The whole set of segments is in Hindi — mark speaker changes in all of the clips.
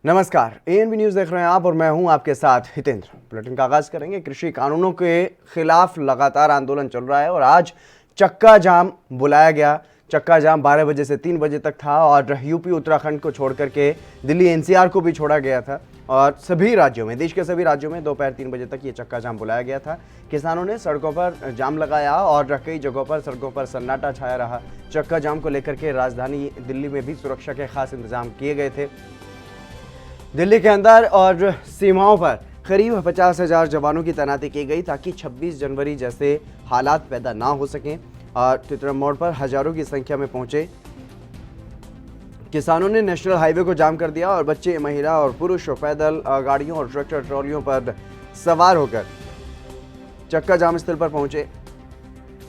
Speaker 1: नमस्कार, एएनबी न्यूज देख रहे हैं आप और मैं हूं आपके साथ हितेंद्र। बुलेटिन का आगाज करेंगे। कृषि कानूनों के खिलाफ लगातार आंदोलन चल रहा है और आज चक्का जाम बुलाया गया। चक्का जाम 12 बजे से 3 बजे तक था और यूपी उत्तराखंड को छोड़ करके दिल्ली एनसीआर को भी छोड़ा गया था और सभी राज्यों में, देश के सभी राज्यों में दोपहर 3 बजे तक ये चक्का जाम बुलाया गया था। किसानों ने सड़कों पर जाम लगाया और कई जगहों पर सड़कों पर सन्नाटा छाया रहा। चक्का जाम को लेकर के राजधानी दिल्ली में भी सुरक्षा के खास इंतजाम किए गए थे। दिल्ली के अंदर और सीमाओं पर करीब 50,000 जवानों की तैनाती की गई ताकि 26 जनवरी जैसे हालात पैदा ना हो सकें। और तितरम मोड़ पर हजारों की संख्या में पहुंचे किसानों ने नेशनल हाईवे को जाम कर दिया और बच्चे, महिला और पुरुष पैदल गाड़ियों और ट्रैक्टर ट्रॉलियों पर सवार होकर चक्का जाम स्थल पर पहुंचे।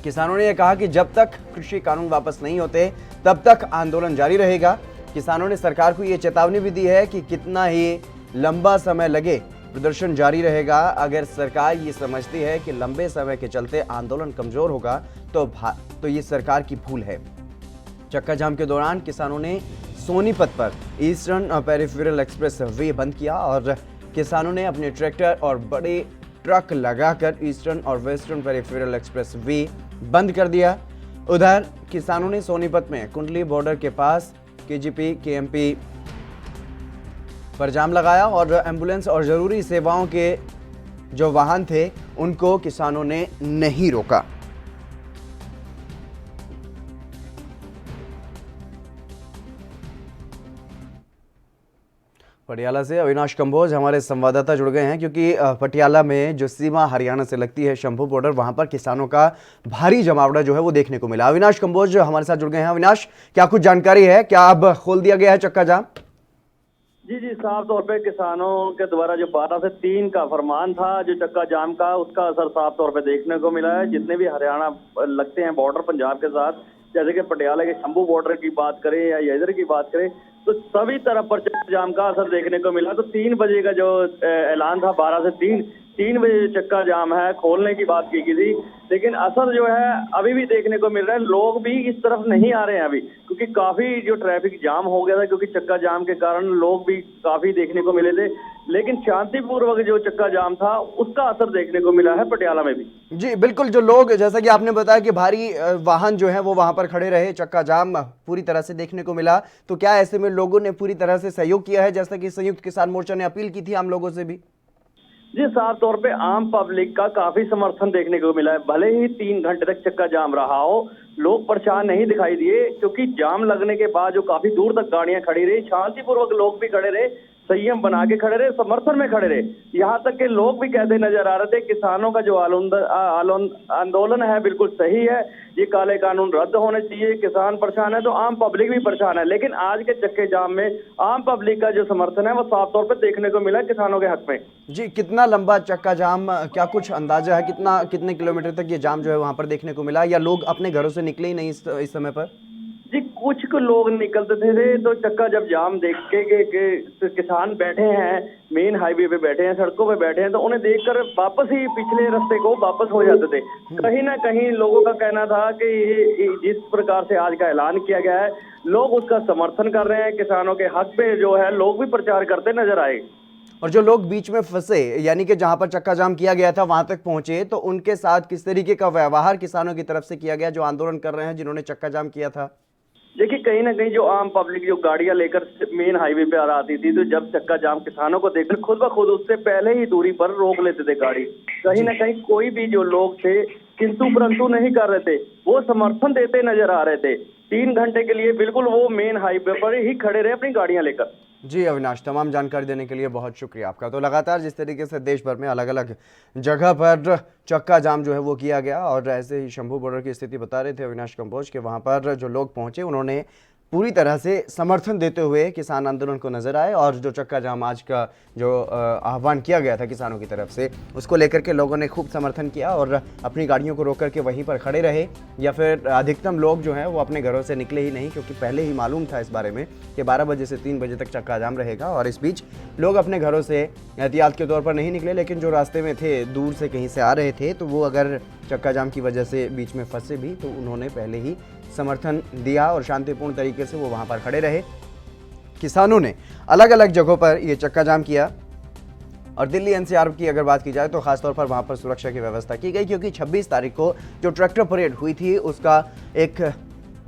Speaker 1: किसानों ने यह कहा कि जब तक कृषि कानून वापस नहीं होते तब तक आंदोलन जारी रहेगा। किसानों ने सरकार को यह चेतावनी भी दी है कि कितना ही लंबा समय लगे, प्रदर्शन जारी रहेगा। अगर सरकार ये समझती है कि लंबे समय के चलते आंदोलन कमजोर होगा तो ये सरकार की भूल है। चक्का जाम के दौरान किसानों ने सोनीपत पर ईस्टर्न पेरिफेरल एक्सप्रेस वे बंद किया और किसानों ने अपने ट्रैक्टर और बड़े ट्रक लगाकर ईस्टर्न और वेस्टर्न पेरिफेरल एक्सप्रेस वे बंद कर दिया। उधर किसानों ने सोनीपत में कुंडली बॉर्डर के पास केजीपी केएमपी पर जाम लगाया और एम्बुलेंस और जरूरी सेवाओं के जो वाहन थे उनको किसानों ने नहीं रोका। पटियाला से अविनाश कंबोज हमारे संवाददाता जुड़ गए हैं क्योंकि पटियाला में जो सीमा हरियाणा से लगती है शंभू बॉर्डर, वहां पर किसानों का भारी जमावड़ा जो है वो देखने को मिला। अविनाश कंबोज हमारे साथ जुड़ गए हैं। अविनाश, क्या कुछ जानकारी है? क्या अब खोल दिया गया है चक्का जाम?
Speaker 2: जी, साफ तौर पे किसानों के द्वारा जो 12 से 3 का फरमान था जो चक्का जाम का, उसका असर साफ तौर पे देखने को मिला है। जितने भी हरियाणा लगते हैं बॉर्डर पंजाब के साथ, जैसे कि पटियाला के शंभू बॉर्डर की बात करें या इधर की बात करें, तो सभी तरफ पर चक्का जाम का असर देखने को मिला। तो 3 बजे का जो ऐलान था, 12 से 3 बजे चक्का जाम है खोलने की बात की गई थी, लेकिन असर जो है अभी भी देखने को मिल रहा है। लोग भी इस तरफ नहीं आ रहे हैं अभी, क्योंकि काफी जो ट्रैफिक जाम हो गया था, क्योंकि चक्का जाम के कारण लोग भी काफी देखने को मिले थे। लेकिन शांतिपूर्वक जो चक्का जाम था उसका असर देखने को मिला है पटियाला में भी।
Speaker 1: जी बिल्कुल, जो लोग, जैसा कि आपने बताया कि भारी वाहन जो है वो वहां पर खड़े रहे, चक्का जाम पूरी तरह से देखने को मिला, तो क्या ऐसे में लोगों ने पूरी तरह से सहयोग किया है, जैसा कि संयुक्त किसान मोर्चा ने अपील की थी आम लोगों से भी?
Speaker 2: जी, साफ तौर पे आम पब्लिक का काफी समर्थन देखने को मिला है। भले ही 3 घंटे तक चक्का जाम रहा हो, लोग परेशान नहीं दिखाई दिए, क्योंकि जाम लगने के बाद जो काफी दूर तक गाड़ियां खड़ी रही, शांतिपूर्वक लोग भी खड़े रहे, संयम बना के खड़े रहे, समर्थन में खड़े रहे। यहाँ तक के लोग भी कहते नजर आ रहे थे किसानों का जो आंदोलन है बिल्कुल सही है, ये काले कानून रद्द होने चाहिए। किसान परेशान है तो आम पब्लिक भी परेशान है, लेकिन आज के चक्के जाम में आम पब्लिक का जो समर्थन है वो साफ तौर पर देखने को मिला किसानों के हक में।
Speaker 1: जी, कितना लंबा चक्का जाम, क्या कुछ अंदाजा है कितने किलोमीटर तक ये जाम जो है वहां पर देखने को मिला, या लोग अपने घरों से निकले ही नहीं इस समय पर?
Speaker 2: जी, कुछ लोग निकलते थे तो चक्का जब जाम देख के किसान बैठे हैं, मेन हाईवे पे बैठे हैं, सड़कों पे बैठे हैं, तो उन्हें देखकर वापस ही पिछले रास्ते को वापस हो जाते थे। कहीं ना कहीं लोगों का कहना था कि ये जिस प्रकार से आज का ऐलान किया गया है, लोग उसका समर्थन कर रहे हैं। किसानों के हक पे जो है लोग भी प्रचार करते नजर आए।
Speaker 1: और जो लोग बीच में फंसे, यानी कि जहां पर चक्का जाम किया गया था वहां तक पहुंचे, तो उनके साथ किस तरीके का व्यवहार किसानों की तरफ से किया गया जो आंदोलन कर रहे हैं, जिन्होंने चक्का जाम किया था?
Speaker 2: देखिए, कहीं ना कहीं जो आम पब्लिक जो गाड़ियां लेकर मेन हाईवे पे आ आती थी, तो जब चक्का जाम किसानों को देखकर खुद ब खुद उससे पहले ही दूरी पर रोक लेते थे गाड़ी। कहीं ना कहीं कोई भी जो लोग थे किंतु परंतु नहीं कर रहे थे, वो समर्थन देते नजर आ रहे थे। 3 घंटे के लिए बिल्कुल वो मेन हाईवे पर ही खड़े रहे अपनी गाड़ियां लेकर।
Speaker 1: जी अविनाश, तमाम जानकारी देने के लिए बहुत शुक्रिया आपका। तो लगातार जिस तरीके से देश भर में अलग अलग जगह पर चक्का जाम जो है वो किया गया, और ऐसे ही शंभू बॉर्डर की स्थिति बता रहे थे अविनाश कंबोज के, वहाँ पर जो लोग पहुँचे उन्होंने पूरी तरह से समर्थन देते हुए किसान आंदोलन को नजर आए। और जो चक्का जाम आज का जो आह्वान किया गया था किसानों की तरफ से, उसको लेकर के लोगों ने खूब समर्थन किया और अपनी गाड़ियों को रोक करके वहीं पर खड़े रहे, या फिर अधिकतम लोग जो हैं वो अपने घरों से निकले ही नहीं, क्योंकि पहले ही मालूम था इस बारे में कि 12 बजे से 3 बजे तक चक्का जाम रहेगा। और इस बीच लोग अपने घरों से एहतियात के तौर पर नहीं निकले, लेकिन जो रास्ते में थे, दूर से कहीं से आ रहे थे, तो वो अगर चक्का जाम की वजह से बीच में फंसे भी तो उन्होंने पहले ही समर्थन दिया और शांतिपूर्ण तरीके से वो वहाँ पर खड़े रहे। किसानों ने अलग अलग जगहों पर ये चक्का जाम किया। और दिल्ली एनसीआर की अगर बात की जाए तो खासतौर पर वहां पर सुरक्षा की व्यवस्था की गई, क्योंकि 26 तारीख को जो ट्रैक्टर परेड हुई थी उसका एक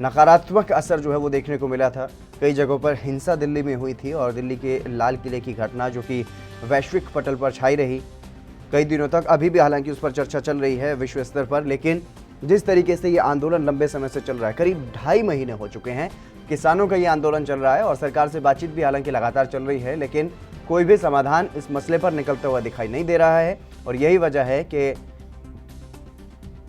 Speaker 1: नकारात्मक असर जो है वो देखने को मिला था। कई जगहों पर हिंसा दिल्ली में हुई थी और दिल्ली के लाल किले की घटना जो कि वैश्विक पटल पर छाई रही कई दिनों तक, अभी भी हालांकि उस पर चर्चा चल रही है विश्व स्तर पर। लेकिन जिस तरीके से ये आंदोलन लंबे समय से चल रहा है, करीब 2.5 महीने हो चुके हैं किसानों का ये आंदोलन चल रहा है और सरकार से बातचीत भी हालांकि लगातार चल रही है, लेकिन कोई भी समाधान इस मसले पर निकलता हुआ दिखाई नहीं दे रहा है। और यही वजह है कि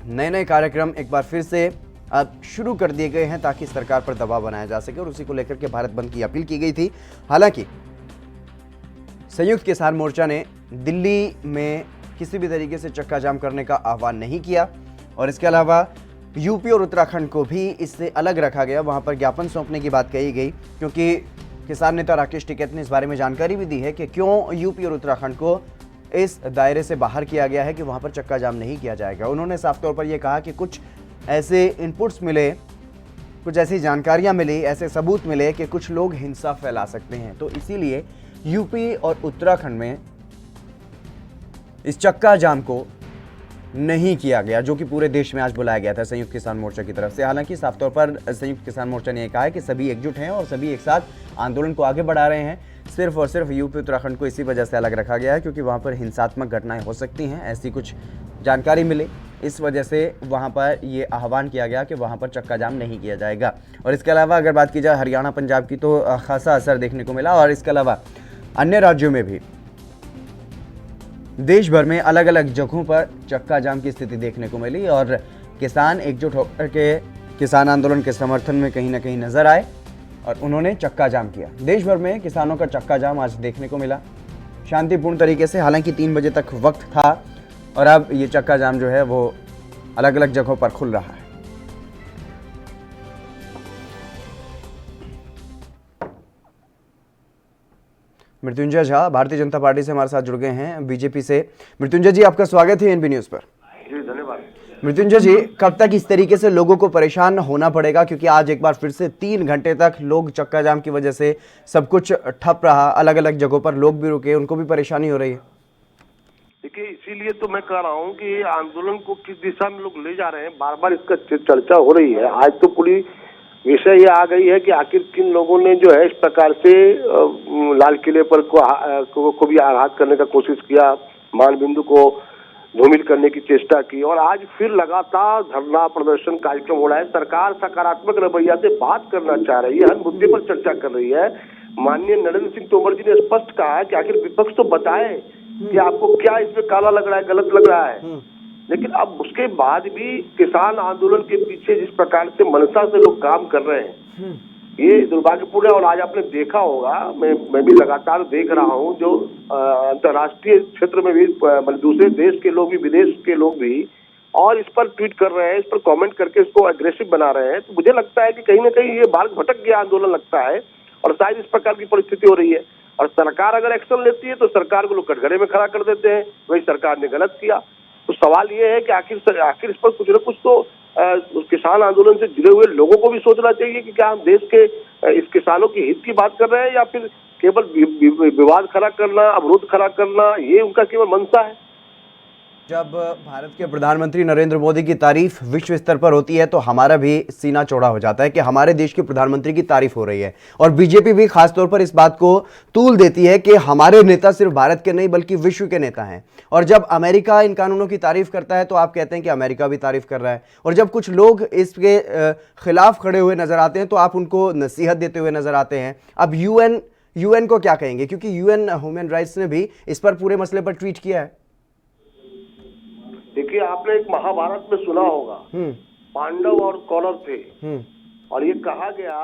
Speaker 1: नए नए कार्यक्रम एक बार फिर से अब शुरू कर दिए गए हैं ताकि सरकार पर दबाव बनाया जा सके, और उसी को लेकर के भारत बंद की अपील की गई थी। हालांकि संयुक्त किसान मोर्चा ने दिल्ली में किसी भी तरीके से चक्का जाम करने का आह्वान नहीं किया, और इसके अलावा यूपी और उत्तराखंड को भी इससे अलग रखा गया। वहां पर ज्ञापन सौंपने की बात कही गई, क्योंकि किसान नेता राकेश टिकैत ने इस बारे में जानकारी भी दी है कि क्यों यूपी और उत्तराखंड को इस दायरे से बाहर किया गया है कि वहां पर चक्का जाम नहीं किया जाएगा। उन्होंने साफ तौर पर यह कहा कि कुछ ऐसे इनपुट्स मिले, कुछ ऐसी जानकारियां मिली, ऐसे सबूत मिले कि कुछ लोग हिंसा फैला सकते हैं, तो इसीलिए यूपी और उत्तराखंड में इस चक्का जाम को नहीं किया गया, जो कि पूरे देश में आज बुलाया गया था संयुक्त किसान मोर्चा की तरफ से। हालांकि साफ तौर पर संयुक्त किसान मोर्चा ने कहा है कि सभी एकजुट हैं और सभी एक साथ आंदोलन को आगे बढ़ा रहे हैं। सिर्फ और सिर्फ यूपी उत्तराखंड को इसी वजह से अलग रखा गया है क्योंकि वहां पर हिंसात्मक घटनाएं हो सकती हैं, ऐसी कुछ जानकारी मिली, इस वजह से वहां पर ये आह्वान किया गया कि वहां पर चक्का जाम नहीं किया जाएगा। और इसके अलावा अगर बात की जाए हरियाणा पंजाब की तो खासा असर देखने को मिला, और इसके अलावा अन्य राज्यों में भी देश भर में अलग अलग जगहों पर चक्का जाम की स्थिति देखने को मिली और किसान एकजुट होकर के किसान आंदोलन के समर्थन में कहीं ना कहीं नजर आए और उन्होंने चक्का जाम किया। देश भर में किसानों का चक्का जाम आज देखने को मिला शांतिपूर्ण तरीके से, हालांकि 3 बजे तक वक्त था और अब ये चक्का जाम जो है वो अलग अलग जगहों पर खुल रहा है। मृत्युंजय झा भारतीय जनता पार्टी से हमारे साथ जुड़ गए हैं बीजेपी से। मृत्युंजय जी, आपका स्वागत है एनबी न्यूज पर।
Speaker 2: जी धन्यवाद।
Speaker 1: मृत्युंजय जी, कब तक इस तरीके से लोगों को परेशान होना पड़ेगा, क्योंकि आज एक बार फिर से 3 घंटे तक लोग चक्का जाम की वजह से सब कुछ ठप रहा, अलग अलग जगहों पर लोग भी रुके, उनको भी परेशानी हो रही है।
Speaker 3: देखिए, इसीलिए तो मैं कह रहा हूँ कि आंदोलन को किस दिशा में लोग ले जा रहे हैं, बार बार इसका चर्चा हो रही है। आज तो पूरी विषय ये आ गई है कि आखिर किन लोगों ने जो है इस प्रकार से लाल किले पर को भी आघात करने का कोशिश किया, मानबिंदु को धूमिल करने की चेष्टा की, और आज फिर लगातार धरना प्रदर्शन कार्यक्रम हो रहा है। सरकार सकारात्मक रवैया से बात करना चाह रही है, हर मुद्दे पर चर्चा कर रही है। माननीय नरेंद्र सिंह तोमर जी ने स्पष्ट कहा है कि आखिर विपक्ष तो बताए कि आपको क्या इसमें काला लग रहा है, गलत लग रहा है, लेकिन अब उसके बाद भी किसान आंदोलन के पीछे जिस प्रकार से मनसा से लोग काम कर रहे हैं, ये दुर्भाग्यपूर्ण है। और आज आपने देखा होगा, मैं भी लगातार देख रहा हूं, जो अंतर्राष्ट्रीय क्षेत्र में भी दूसरे देश के लोग भी, विदेश के लोग भी, और इस पर ट्वीट कर रहे हैं, इस पर कमेंट करके इसको एग्रेसिव बना रहे हैं। तो मुझे लगता है कि कहीं ना कहीं ये मार्ग भटक गया आंदोलन लगता है और शायद इस प्रकार की परिस्थिति हो रही है। और सरकार अगर एक्शन लेती है तो सरकार को लोग कटघरे में खड़ा कर देते हैं, वही सरकार ने गलत किया। तो सवाल ये है कि आखिर इस पर कुछ न कुछ तो किसान आंदोलन से जुड़े हुए लोगों को भी सोचना चाहिए कि क्या हम देश के इस किसानों की हित की बात कर रहे हैं या फिर केवल विवाद खड़ा करना, अवरोध खड़ा करना, ये उनका केवल मंशा है।
Speaker 1: जब भारत के प्रधानमंत्री नरेंद्र मोदी की तारीफ विश्व स्तर पर होती है तो हमारा भी सीना चौड़ा हो जाता है कि हमारे देश के प्रधानमंत्री की तारीफ हो रही है, और बीजेपी भी खासतौर पर इस बात को तूल देती है कि हमारे नेता सिर्फ भारत के नहीं बल्कि विश्व के नेता हैं। और जब अमेरिका इन कानूनों की तारीफ करता है तो आप कहते हैं कि अमेरिका भी तारीफ कर रहा है, और जब कुछ लोग इसके खिलाफ खड़े हुए नजर आते हैं तो आप उनको नसीहत देते हुए नजर आते हैं। अब यूएन को क्या कहेंगे, क्योंकि यूएन ह्यूमन राइट्स ने भी इस पर पूरे मसले पर ट्वीट किया है।
Speaker 3: देखिए, आपने एक महाभारत में सुना होगा, पांडव और कौरव थे, और ये कहा गया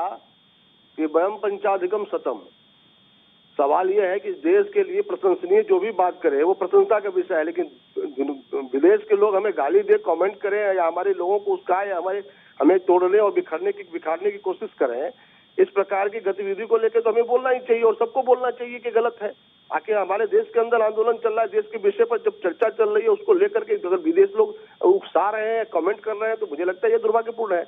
Speaker 3: कि वयम पंचाधिकम शतम। सवाल ये है कि इस देश के लिए प्रशंसनीय जो भी बात करे वो प्रशंसा का विषय है, लेकिन विदेश के लोग हमें गाली दे, कमेंट करें या हमारे लोगों को उसका हमें तोड़ने और बिखारने की कोशिश करें, इस प्रकार की गतिविधि को लेकर तो हमें बोलना ही चाहिए और सबको बोलना चाहिए कि गलत है। आखिर हमारे देश के अंदर आंदोलन चल रहा है, देश के विषय पर जब चर्चा चल रही है, उसको लेकर के अगर विदेश लोग उकसा रहे हैं, कमेंट कर रहे हैं, तो मुझे लगता है ये दुर्भाग्यपूर्ण है।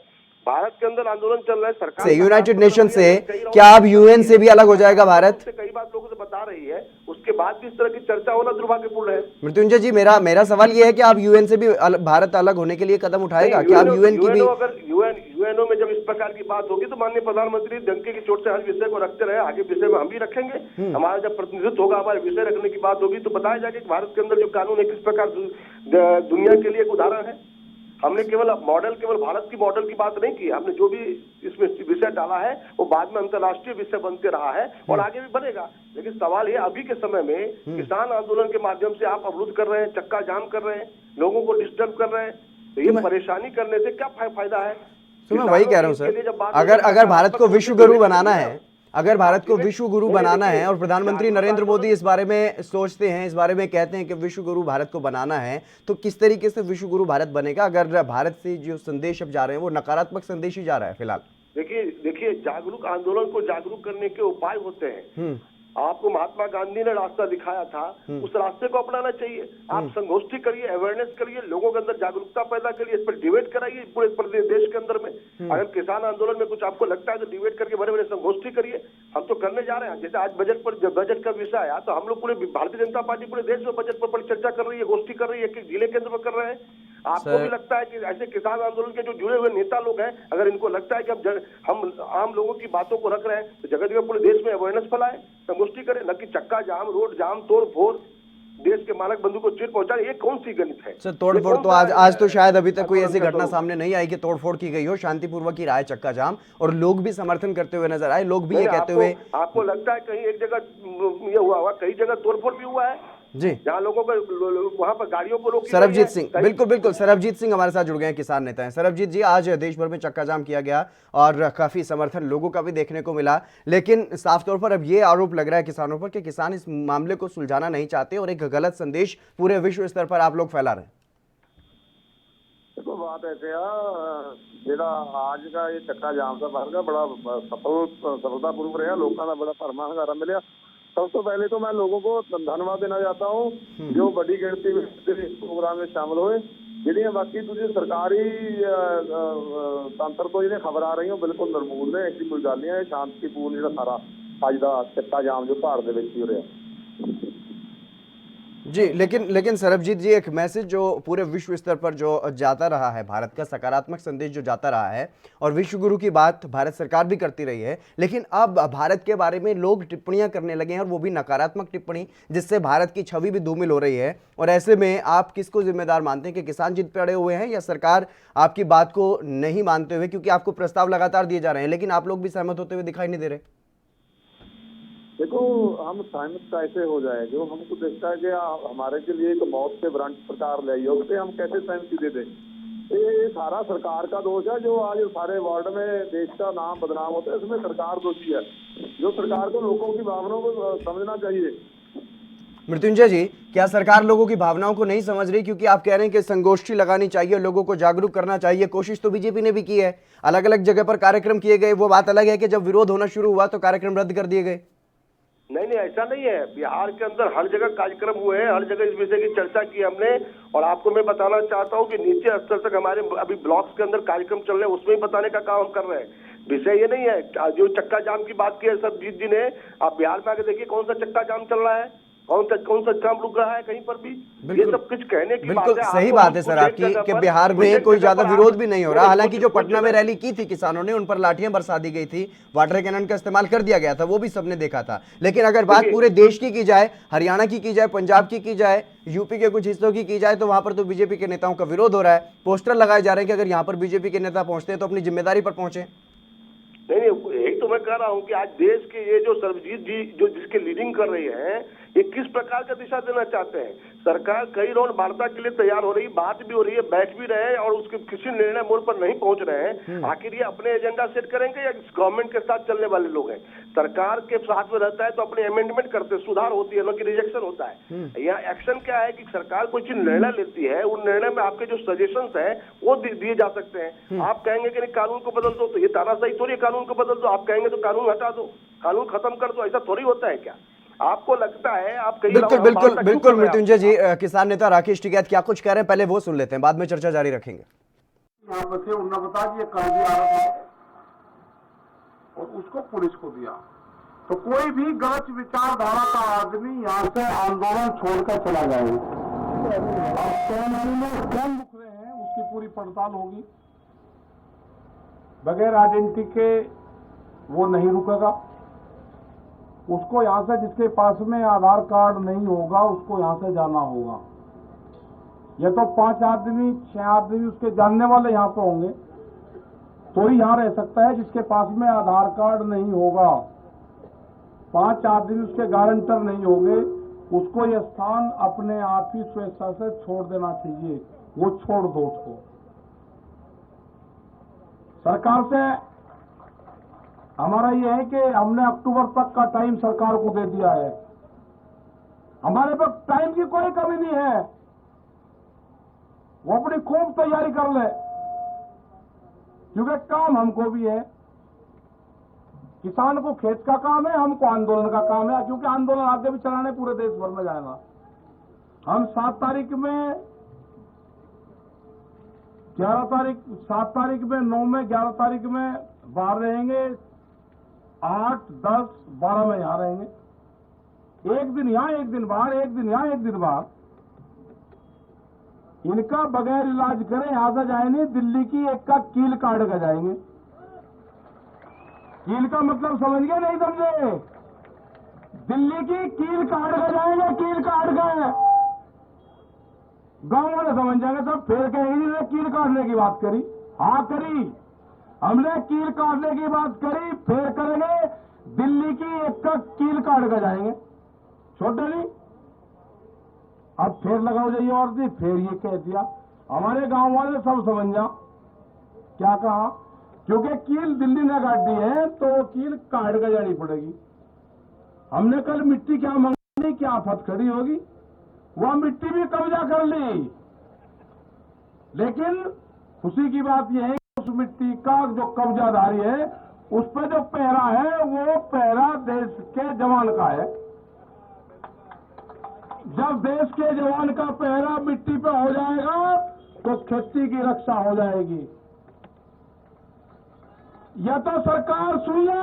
Speaker 3: भारत के अंदर आंदोलन चल रहा है, सरकार
Speaker 1: से यूनाइटेड नेशन से क्या अब यूएन से भी अलग हो जाएगा भारत?
Speaker 3: कई बात लोगों से बता रही है, उसके बाद भी इस तरह की चर्चा होना दुर्भाग्यपूर्ण है।
Speaker 1: मृत्युंजय जी, मेरा सवाल ये है कि आप यूएन से भी भारत अलग होने के लिए कदम उठाएगा? क्या आप यूएन की भी
Speaker 3: अगर यूएनओ में जब इस प्रकार की बात होगी तो माननीय प्रधानमंत्री डंके की चोट से हर विषय को रखते रहे, आगे विषय में हम भी रखेंगे। हमारा जब प्रतिनिधित्व होगा, हमारे विषय रखने की बात होगी तो बताया जाएगा कि भारत के अंदर जो कानून है किस प्रकार दुनिया के लिए एक उदाहरण है। हमने केवल भारत की मॉडल की बात नहीं की, हमने जो भी इसमें विषय डाला है वो बाद में अंतर्राष्ट्रीय विषय बनते रहा है और आगे भी बनेगा। लेकिन सवाल ये, अभी के समय में किसान आंदोलन के माध्यम से आप अवरुद्ध कर रहे हैं, चक्का जाम कर रहे हैं, लोगों को डिस्टर्ब कर रहे हैं, तो ये परेशानी करने से क्या फायदा है?
Speaker 1: तो मैं वही कह रहा हूँ सर, अगर भारत को विश्व गुरु बनाना है, अगर भारत को विश्व गुरु बनाना है और प्रधानमंत्री नरेंद्र मोदी इस बारे में सोचते हैं, इस बारे में कहते हैं कि विश्व गुरु भारत को बनाना है, तो किस तरीके से विश्व गुरु भारत बनेगा अगर भारत से जो संदेश अब जा रहे हैं वो नकारात्मक संदेश ही जा रहा है फिलहाल?
Speaker 3: देखिए जागरूक आंदोलन को जागरूक करने के उपाय होते हैं। आपको महात्मा गांधी ने रास्ता दिखाया था, उस रास्ते को अपनाना चाहिए। आप संगोष्ठी करिए, अवेयरनेस करिए, लोगों के अंदर जागरूकता पैदा करिए, इस पर डिबेट कराइए पूरे देश के अंदर में। अगर किसान आंदोलन में कुछ आपको लगता है तो डिबेट करके बड़े बड़े संगोष्ठी करिए। हम तो करने जा रहे हैं। जैसे आज बजट का विषय आया तो हम लोग पूरे भारतीय जनता पार्टी पूरे देश में बजट पर चर्चा कर रही है, गोष्ठी कर रही है, एक जिले केंद्र पर कर रहे हैं। आपको भी लगता है कि ऐसे किसान आंदोलन के जो जुड़े हुए नेता लोग हैं, अगर इनको लगता है कि हम आम लोगों की बातों को रख रहे हैं तो जगह जगह पूरे देश में अवेयरनेस फैलाए, संगोष्ठी करें, न कि चक्का जाम, रोड जाम, तोड़ फोड़, देश के मानक बंधु को चोट पहुंचाए। ये कौन सी गणित है
Speaker 1: सर? तोड़ फोड़ तो आज तो शायद अभी तक कोई ऐसी घटना सामने नहीं आई कि तोड़ फोड़ की गई हो, शांतिपूर्वक ही रहा है चक्का जाम और लोग भी समर्थन करते हुए नजर आए। लोग भी ये कहते हुए,
Speaker 3: आपको लगता है कहीं एक जगह ये हुआ, कई जगह तोड़ फोड़ भी हुआ है
Speaker 1: जी,
Speaker 3: जहाँ लोगों को वहां पर गाड़ियों को रोक।
Speaker 1: सरबजीत सिंह, बिल्कुल सरबजीत सिंह हमारे साथ जुड़ गए हैं, किसान नेता हैं। सरबजीत जी, आज देश भर में चक्का जाम किया गया और काफी समर्थन लोगों का भी देखने को मिला, लेकिन साफ तौर पर अब ये आरोप लग रहा है किसानों पर कि किसान इस मामले को सुलझाना नहीं चाहते और एक गलत संदेश पूरे विश्व स्तर पर आप लोग फैला रहे हैं।
Speaker 4: देखो बात ऐसे जेड़ा आज का ये चक्का जाम का बन गया बड़ा सफलतापूर्वक रहा, लोगों का बड़ा भरमा हंगारा मिला। सबसे पहले तो मैं लोगों को धन्यवाद देना चाहता हूँ जो बड़ी गिनती में इस प्रोग्राम में शामिल हुए। ਜਿਹੜੀਆਂ ਬਾਕੀ ਤੁਸੀਂ ਸਰਕਾਰੀ ਤੰਤਰ ਤੋਂ ਜਿਹੜੇ ਖਬਰ ਆ ਰਹੀਆਂ ਬਿਲਕੁਲ ਨਿਰਮੂਲ ਨੇ, ਐਸੀ ਕੋਈ ਗੱਲ ਨਹੀਂ ਹੈ। ਸ਼ਾਂਤੀਪੂਰਨ ਜਿਹੜਾ ਸਾਰਾ ਅੱਜ ਦਾ ਚੱਕਾ ਜਾਮ ਜੋ ਭਾਰਤ ਦੇ ਵਿੱਚ ਹੀ ਹੋ ਰਿਹਾ
Speaker 1: जी, लेकिन सरबजीत जी, एक मैसेज जो पूरे विश्व स्तर पर जो जाता रहा है, भारत का सकारात्मक संदेश जो जाता रहा है और विश्व गुरु की बात भारत सरकार भी करती रही है, लेकिन अब भारत के बारे में लोग टिप्पणियां करने लगे हैं और वो भी नकारात्मक टिप्पणी, जिससे भारत की छवि भी धूमिल हो रही है। और ऐसे में आप किसको जिम्मेदार मानते हैं कि किसान जिद पे अड़े हुए हैं या सरकार आपकी बात को नहीं मानते हुए? क्योंकि आपको प्रस्ताव लगातार दिए जा रहे हैं लेकिन आप लोग भी सहमत होते हुए दिखाई नहीं दे रहे।
Speaker 4: देखो हम सहमत कैसे हो जाए, जो हमको देखता है कि हमारे के लिए एक मौत के व्रंट सरकार ले योग से हम कैसे सहमति दे दें? ये सारा सरकार का दोष है। जो आज सारे वर्ल्ड में देश का नाम बदनाम होता है, इसमें सरकार दोषी है। जो सरकार को लोगों की भावनाओं को समझना चाहिए।
Speaker 1: मृत्युंजय जी, क्या सरकार लोगों की भावनाओं को नहीं समझ रही? क्योंकि आप कह रहे हैं कि संगोष्ठी लगानी चाहिए, लोगों को जागरूक करना चाहिए। कोशिश तो बीजेपी ने भी की है, अलग अलग जगह पर कार्यक्रम किए गए। वो बात अलग है कि जब विरोध होना शुरू हुआ तो कार्यक्रम रद्द कर दिए गए।
Speaker 3: नहीं, ऐसा नहीं है। बिहार के अंदर हर जगह कार्यक्रम हुए हैं, हर जगह इस विषय की चर्चा की हमने। और आपको मैं बताना चाहता हूं कि नीचे स्तर तक हमारे अभी ब्लॉक्स के अंदर कार्यक्रम चल रहे हैं, उसमें ही बताने का काम हम कर रहे हैं। विषय ये नहीं है जो चक्का जाम की बात की है सरबजीत जी ने, आप बिहार में आके देखिए कौन सा चक्का जाम चल रहा है, कौन सा काम रुक रहा है कहीं पर भी। ये सब कुछ कहने की बात है।
Speaker 1: बिल्कुल सही बात है सर आपकी कि बिहार में कोई ज्यादा विरोध भी नहीं हो रहा। हालांकि जो पटना में रैली की थी किसानों ने, उन पर लाठियां बरसा दी गई थी, वाटर कैनन का इस्तेमाल कर दिया गया था, वो भी सबने देखा था। लेकिन अगर बात पूरे देश की जाए, हरियाणा की जाए, पंजाब की जाए, यूपी के कुछ हिस्सों की जाए, तो वहां पर तो बीजेपी के नेताओं का विरोध हो रहा है। पोस्टर लगाए जा रहे हैं कि अगर यहाँ पर बीजेपी के नेता पहुंचते हैं तो अपनी जिम्मेदारी पर पहुंचे।
Speaker 3: नहीं, यही तो मैं कह रहा हूँ कि आज देश के ये जो सरबजीत जी जो जिसके लीडिंग कर रही है, ये किस प्रकार का दिशा देना चाहते हैं? सरकार कई राउंड वार्ता के लिए तैयार हो रही, बात भी हो रही है, बैठ भी रहे हैं और उसके किसी निर्णय मोड़ पर नहीं पहुंच रहे हैं। आखिर ये अपने एजेंडा सेट करेंगे या गवर्नमेंट के साथ चलने वाले लोग हैं? सरकार के साथ में रहता है तो अपने अमेंडमेंट करते, सुधार होती है, न कि रिजेक्शन होता है। या एक्शन क्या है कि सरकार कोई चीज निर्णय लेती है, उन निर्णय में आपके जो सजेशंस है वो दिए जा सकते हैं। आप कहेंगे कि कानून को बदल दो, तो ये तानाशाही थोड़ी कानून को बदल दो। आप कहेंगे तो कानून हटा दो, कानून खत्म कर दो, ऐसा थोड़ी होता है क्या? आपको लगता है आप कहीं
Speaker 1: बिल्कुल मृत्युंजय जी, किसान नेता राकेश टिकैत क्या कुछ कह रहे हैं, पहले वो सुन लेते हैं, बाद में चर्चा जारी रखेंगे।
Speaker 5: यहाँ पे थे, उन्होंने बताया कि ये कर दिया आ रहा था और उसको पुलिस को दिया। तो कोई भी गलत विचारधारा का आदमी यहाँ से आंदोलन छोड़कर चला जाएगा। कौन रुक रहे हैं उसकी पूरी पड़ताल होगी। बगैर आइडेंटिटी के वो नहीं रुकेगा। उसको यहाँ से, जिसके पास में आधार कार्ड नहीं होगा, उसको यहाँ से जाना होगा। ये तो 5 आदमी 6 आदमी उसके जानने वाले यहाँ पे होंगे तो ही यहाँ रह सकता है। जिसके पास में आधार कार्ड नहीं होगा, 5 आदमी उसके गारंटर नहीं होंगे, उसको ये स्थान अपने आप ही स्वेच्छा से छोड़ देना चाहिए। वो छोड़ दो उसको। सरकार से हमारा ये है कि हमने अक्टूबर तक का टाइम सरकार को दे दिया है। हमारे पास टाइम की कोई कमी नहीं है। वो अपनी खूब तैयारी कर ले, क्योंकि काम हमको भी है। किसान को खेत का काम है, हमको आंदोलन का काम है, क्योंकि आंदोलन आगे भी चलाने पूरे देश भर में जाएगा। हम 7 तारीख में 11 तारीख 7 तारीख में 9 में 11 तारीख में बाहर रहेंगे, 8, 10, 12 में यहां रहेंगे। एक दिन यहां, एक दिन बाहर, एक दिन यहां, एक दिन बाहर। इनका बगैर इलाज करें यहां से जाए नहीं, दिल्ली की एक का कील काट कर जाएंगे। कील का मतलब समझ गए नहीं समझे? दिल्ली की कील काट कर जाएंगे, कील काट कर। गांव वाले समझ जाएंगे सब, फिर कहेंगे कील काटने की बात करी। हाँ करी, हमने कील काटने की बात करी, फिर करेंगे दिल्ली की एक का कील काट कर जाएंगे। छोड़ नहीं, अब फिर लगाओ जाइए और दी, फिर ये कह दिया। हमारे गांव वाले सब समझ जा क्या कहा, क्योंकि कील दिल्ली ने काट दी है तो कील काट कर जानी पड़ेगी। हमने कल मिट्टी क्या मंगाई, क्या आफत खड़ी होगी, वह मिट्टी भी कब्जा कर ली। लेकिन खुशी की बात यह है कि उस मिट्टी का जो कब्जाधारी है, उस पर जो पहरा है, वो पहरा देश के जवान का है। जब देश के जवान का पहरा मिट्टी पे हो जाएगा तो खेती की रक्षा हो जाएगी। या तो सरकार सुन ले,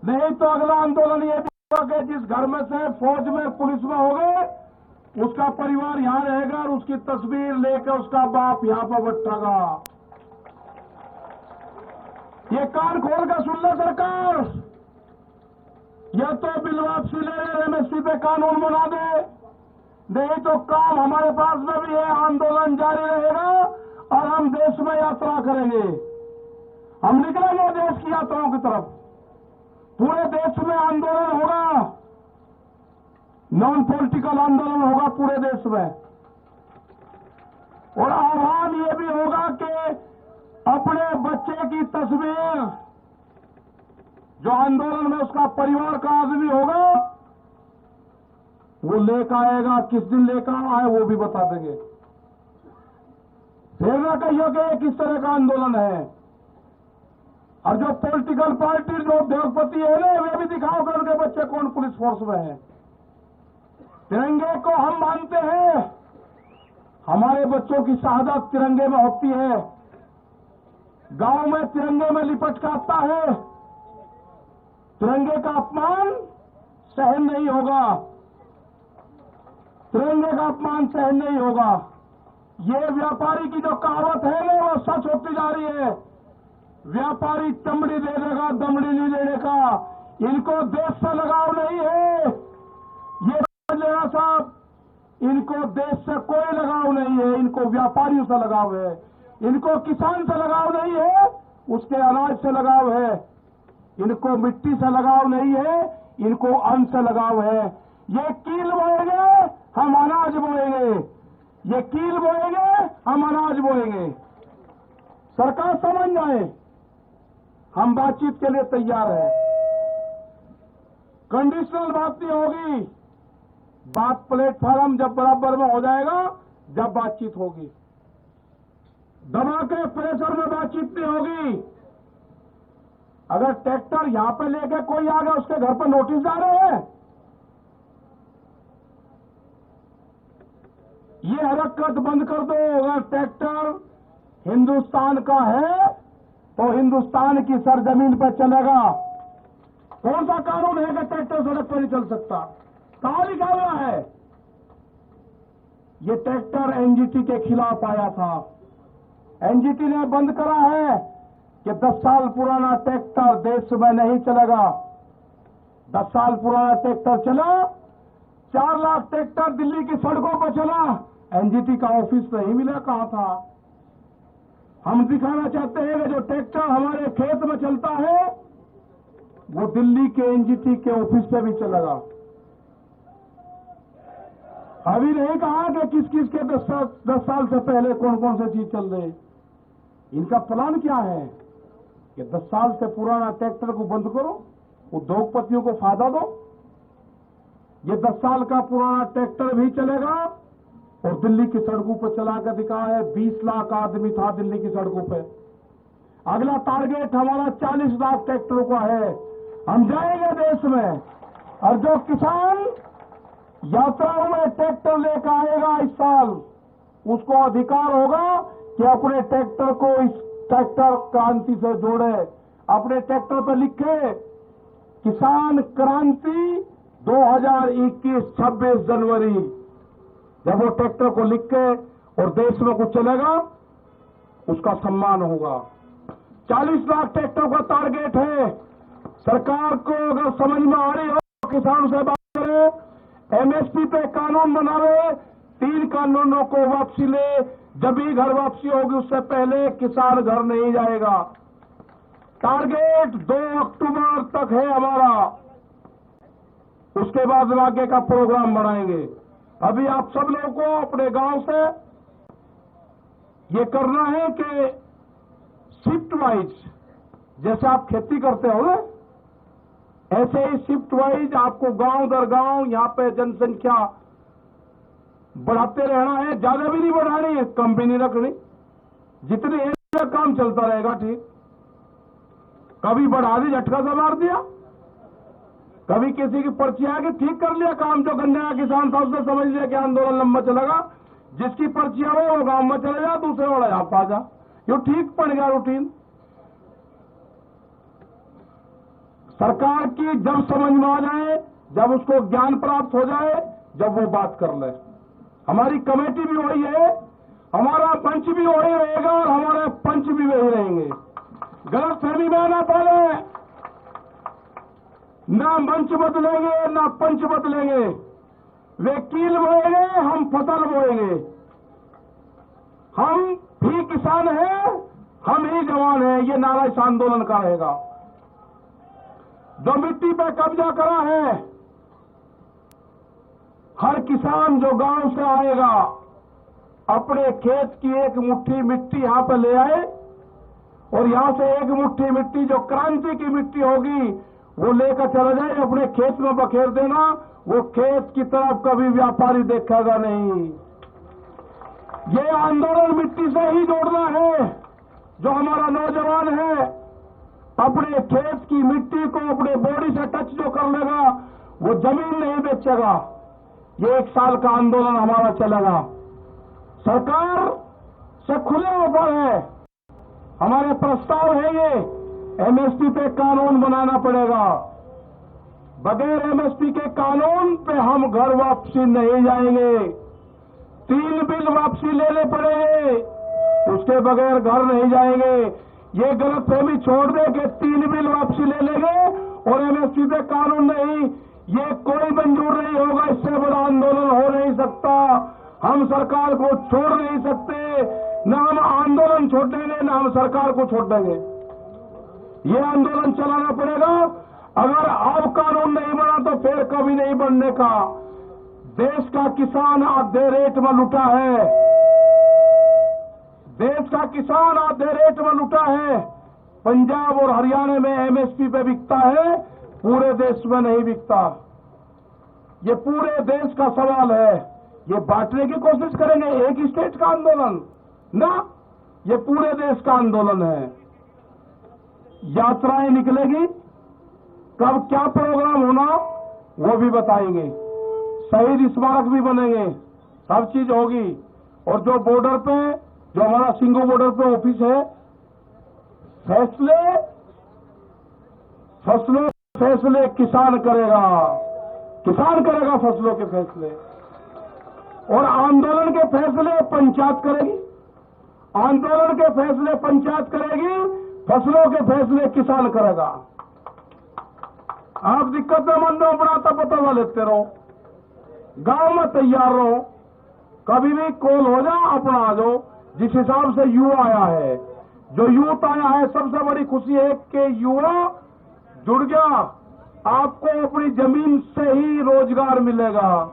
Speaker 5: नहीं तो अगला आंदोलन ये होगा कि जिस घर में से फौज में पुलिस में हो गए, उसका परिवार यहां रहेगा और उसकी तस्वीर लेकर उसका बाप यहां पर बैठेगा। ये कान खोल कर सुन ले सरकार। या तो बिल वापसी ले ले, एमएसपी पे कानून बना दे, नहीं तो काम हमारे पास में भी है, आंदोलन जारी रहेगा और हम देश में यात्रा करेंगे। हम निकलेंगे देश की यात्राओं की तरफ। पूरे देश में आंदोलन होगा, नॉन पॉलिटिकल आंदोलन होगा पूरे देश में। और आह्वान ये भी होगा कि अपने बच्चे की तस्वीर, जो आंदोलन में उसका परिवार का आदमी होगा, वो लेकर आएगा। किस दिन लेकर आए वो भी बता देंगे। फिर ना कहिए कि किस तरह का आंदोलन है। और जो पॉलिटिकल पार्टी, जो उद्योगपति है ना, वे भी दिखाओ कर उनके बच्चे कौन पुलिस फोर्स में है। तिरंगे को हम मानते हैं, हमारे बच्चों की शहादत तिरंगे में होती है। गांव में तिरंगे में लिपट के आता है। तिरंगे का अपमान सहन नहीं होगा, तिरंगे का अपमान सहन नहीं होगा। ये व्यापारी की जो कहावत है ना, वो सच होती जा रही है। व्यापारी चमड़ी दे देगा, दमड़ी नहीं लेने का। इनको देश से लगाव नहीं है, ये समझ लेना साहब। इनको देश से कोई लगाव नहीं है, इनको व्यापारियों से लगाव है। इनको किसान से लगाव नहीं है, उसके अनाज से लगाव है। इनको मिट्टी से लगाव नहीं है, इनको अन्न से लगाव है। ये कील बोएंगे, हम अनाज बोएंगे। ये कील बोएंगे, हम अनाज बोएंगे। सरकार समझ जाए, हम बातचीत के लिए तैयार हैं। कंडीशनल बात नहीं होगी, बात प्लेटफॉर्म जब बराबर में हो जाएगा, जब बातचीत होगी। दबा के प्रेशर में बातचीत नहीं होगी। अगर ट्रैक्टर यहां पे लेके कोई आ गया, उसके घर पर नोटिस आ रहे हैं। ये हरकत बंद कर दो। अगर ट्रैक्टर हिंदुस्तान का है तो हिंदुस्तान की सरजमीन पर चलेगा। कौन सा कानून है कि ट्रैक्टर सड़क पर नहीं चल सकता? कहां लिखा हुआ है? ये ट्रैक्टर एनजीटी के खिलाफ आया था। एनजीटी ने बंद करा है कि 10 साल पुराना ट्रैक्टर देश में नहीं चलेगा। 10 साल पुराना ट्रैक्टर चला, 4 लाख ट्रैक्टर दिल्ली की सड़कों पर चला, एनजीटी का ऑफिस नहीं मिला, कहां था? हम दिखाना चाहते हैं कि जो ट्रैक्टर हमारे खेत में चलता है वो दिल्ली के एनजीटी के ऑफिस पे भी चलेगा। अभी नहीं कहा कि किस किस के 10 साल से पहले कौन कौन सी चीज चल रही। इनका प्लान क्या है कि 10 साल से पुराना ट्रैक्टर को बंद करो, उद्योगपतियों को फायदा दो। ये 10 साल का पुराना ट्रैक्टर भी चलेगा और दिल्ली की सड़कों पर चला कर दिखा है। 20 लाख आदमी था दिल्ली की सड़कों पे। अगला टारगेट हमारा 40 लाख ट्रैक्टरों का है। हम जाएंगे देश में, और जो किसान यात्राओं में ट्रैक्टर लेकर आएगा इस साल, उसको अधिकार होगा कि अपने ट्रैक्टर को इस ट्रैक्टर क्रांति से जोड़े। अपने ट्रैक्टर पर लिखे किसान क्रांति 2021 26 जनवरी। जब वो ट्रैक्टर को लिख के और देश में कुछ चलेगा, उसका सम्मान होगा। 40 लाख ट्रैक्टर का टारगेट है। सरकार को अगर समझ में आ रही हो, किसानों से बात करें, एमएसपी पे कानून बनावे, 3 कानूनों को वापसी ले। जब भी घर वापसी होगी उससे पहले किसान घर नहीं जाएगा। टारगेट 2 अक्टूबर तक है हमारा। उसके बाद आगे का प्रोग्राम बनाएंगे। अभी आप सब लोगों को अपने गांव से ये करना है कि शिफ्ट वाइज, जैसे आप खेती करते हो ना, ऐसे ही शिफ्ट वाइज आपको गांव दर गांव यहां पे जनसंख्या बढ़ाते रहना है। ज्यादा भी नहीं बढ़ानी, कम भी नहीं रखनी। जितनी है काम चलता रहेगा। ठीक, कभी बढ़ा दी, झटका सा मार दिया, कभी किसी की पर्ची आके ठीक कर लिया काम। जो गन्ने का किसान था उसने समझ लिया कि आंदोलन लंबा चलेगा, जिसकी पर्ची आवे वो गांव में चले जा, दूसरे वाला यहां पा जा। ये ठीक पड़ गया रूटीन। सरकार की जब समझ में आ जाए, जब उसको ज्ञान प्राप्त हो जाए, जब वो बात कर ले। हमारी कमेटी भी वही है, हमारा पंच भी वही रहेगा और हमारे पंच भी वही रहेंगे। गलत फहमी में ना पड़े, ना मंच बदलेंगे ना पंच बदलेंगे। वे कील बोएंगे, हम फसल बोएंगे। हम भी किसान हैं, हम ही जवान हैं। ये नारा इस आंदोलन का रहेगा। जो मिट्टी पे कब्जा करा है, हर किसान जो गांव से आएगा अपने खेत की एक मुट्ठी मिट्टी यहां पर ले आए, और यहां से एक मुट्ठी मिट्टी जो क्रांति की मिट्टी होगी वो लेकर चला जाए, अपने खेत में बखेर देना। वो खेत की तरफ कभी व्यापारी देखेगा नहीं। ये आंदोलन मिट्टी से ही जोड़ना है। जो हमारा नौजवान है अपने खेत की मिट्टी को अपने बॉडी से टच जो कर लेगा वो जमीन नहीं बेचेगा। ये 1 साल का आंदोलन हमारा चलेगा। सरकार से खुले ऑफर है, हमारे प्रस्ताव है ये। एमएसपी पे कानून बनाना पड़ेगा। बगैर एमएसपी के कानून पे हम घर वापसी नहीं जाएंगे। 3 बिल वापसी लेने पड़ेंगे, उसके बगैर घर नहीं जाएंगे। ये गलतफहमी छोड़ दे कि 3 बिल वापसी ले लेंगे और एमएसपी पे कानून नहीं, ये कोई मंजूर नहीं होगा। इससे बड़ा आंदोलन हो नहीं सकता। हम सरकार को छोड़ नहीं सकते, न हम आंदोलन छोड़ेंगे न हम सरकार को छोड़ देंगे। ये आंदोलन चलाना पड़ेगा। अगर अब कानून नहीं बना तो फिर कभी नहीं बनने का। देश का किसान आधे रेट में लुटा है। देश का किसान आधे रेट में लुटा है। पंजाब और हरियाणा में एमएसपी पे बिकता है, पूरे देश में नहीं बिकता। ये पूरे देश का सवाल है। ये बांटने की कोशिश करेंगे एक स्टेट का आंदोलन ना, ये पूरे देश का आंदोलन है। यात्राएं निकलेगी, कब क्या प्रोग्राम होना वो भी बताएंगे। शहीद स्मारक भी बनेंगे, सब चीज होगी। और जो बॉर्डर पे, जो हमारा सिंगू बॉर्डर पे ऑफिस है, फैसले किसान करेगा, फसलों के फैसले। और आंदोलन के फैसले पंचायत करेगी, फसलों के फैसले किसान करेगा। आप दिक्कत में मन में बनाता पता लेते रहो, गांव में तैयार रहो, कभी भी कॉल हो जाए अपना आ जाओ। जिस हिसाब से युवा आया है, जो यूथ आया है, सबसे बड़ी खुशी है कि युवा जुड़ गया। आपको अपनी जमीन से ही रोजगार मिलेगा।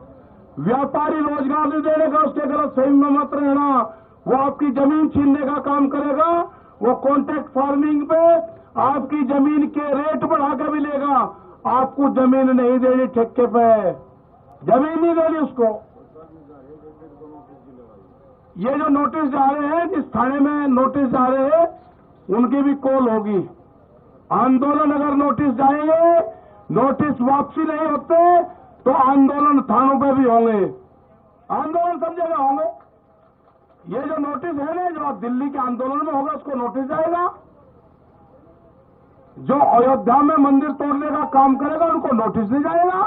Speaker 5: व्यापारी रोजगार नहीं देने का, उसके गलत फहमी में मत रहना। वो आपकी जमीन छीनने का काम करेगा। वो कॉन्ट्रैक्ट फार्मिंग पे आपकी जमीन के रेट बढ़ा के भी लेगा। आपको जमीन नहीं देनी, ठेके पे जमीन नहीं देनी उसको। ये जो नोटिस जा रहे हैं, जिस थाने में नोटिस जा रहे हैं, उनकी भी कॉल होगी। आंदोलन अगर नोटिस जाएंगे, नोटिस वापसी नहीं होते तो आंदोलन थानों पे भी होंगे, आंदोलन सब जगह होंगे। ये जो नोटिस है ना, जो दिल्ली के आंदोलन में होगा, उसको नोटिस जाएगा। जो अयोध्या में मंदिर तोड़ने का काम करेगा, उनको नोटिस नहीं जाएगा।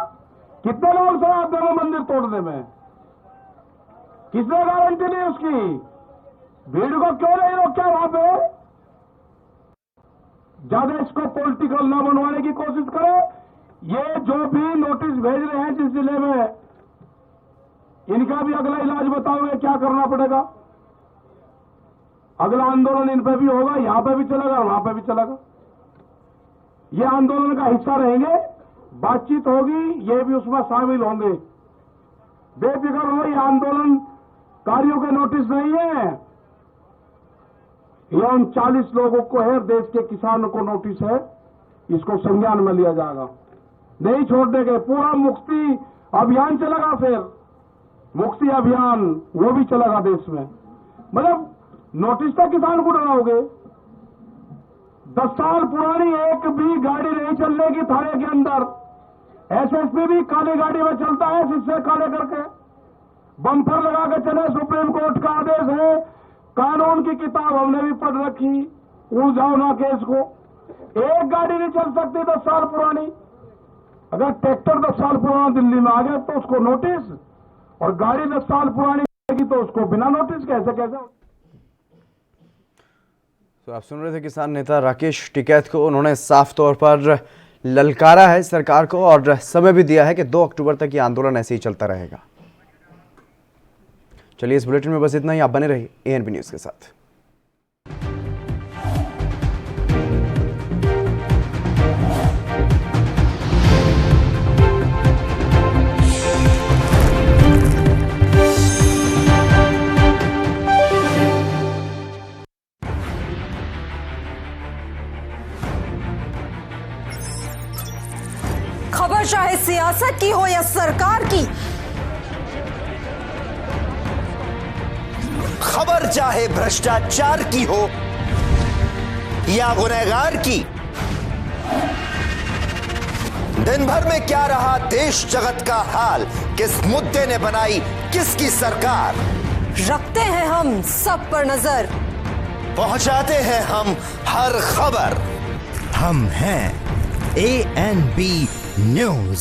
Speaker 5: कितने लोग से अयोध्या में मंदिर तोड़ने में, किसने गारंटी दी उसकी? भीड़ को क्यों नहीं रोका वहां पे? ज्यादा इसको पॉलिटिकल न बनवाने की कोशिश करो। ये जो भी नोटिस भेज रहे हैं जिस जिले में, इनका भी अगला इलाज बताओगे क्या करना पड़ेगा। अगला आंदोलन इन पे भी होगा, यहां पे भी चलेगा, वहां पे भी चलेगा। ये आंदोलन का हिस्सा रहेंगे, बातचीत होगी, ये भी उसमें शामिल होंगे। बेफिक्र हो, ये आंदोलन कार्यों के नोटिस नहीं है। ये 39 लोगों को है, देश के किसानों को नोटिस है। इसको संज्ञान में लिया जाएगा, नहीं छोड़ देंगे। पूरा मुक्ति अभियान चलेगा, फिर मुक्ति अभियान वो भी चलेगा देश में। मतलब नोटिस तो किसान को डराओगे। 10 साल पुरानी एक भी गाड़ी नहीं चलने की थाने के अंदर। एसएसपी भी काली गाड़ी में चलता है, शीशे काले करके बम्पर लगा के चले। सुप्रीम कोर्ट का आदेश है, कानून की किताब हमने भी पढ़ रखी, उलझाओ ना केस को। एक गाड़ी नहीं चल सकती 10 साल पुरानी। अगर ट्रैक्टर 10 साल पुराना दिल्ली में आ गया तो उसको नोटिस, और गाड़ी 10 साल पुरानी आएगी तो उसको बिना नोटिस कैसे।
Speaker 1: तो आप सुन रहे थे किसान नेता राकेश टिकैत को। उन्होंने साफ तौर पर ललकारा है सरकार को और समय भी दिया है कि 2 अक्टूबर तक ये आंदोलन ऐसे ही चलता रहेगा। चलिए, इस बुलेटिन में बस इतना ही। आप बने रहिए एएनबी न्यूज के साथ।
Speaker 6: खबर चाहे सियासत की हो या सरकार की,
Speaker 7: खबर चाहे भ्रष्टाचार की हो या गुनहगार की, दिन भर में क्या रहा देश जगत का हाल, किस मुद्दे ने बनाई किसकी सरकार,
Speaker 6: रखते हैं हम सब पर नजर,
Speaker 7: पहुंचाते हैं हम हर खबर। हम हैं एएनबी न्यूज।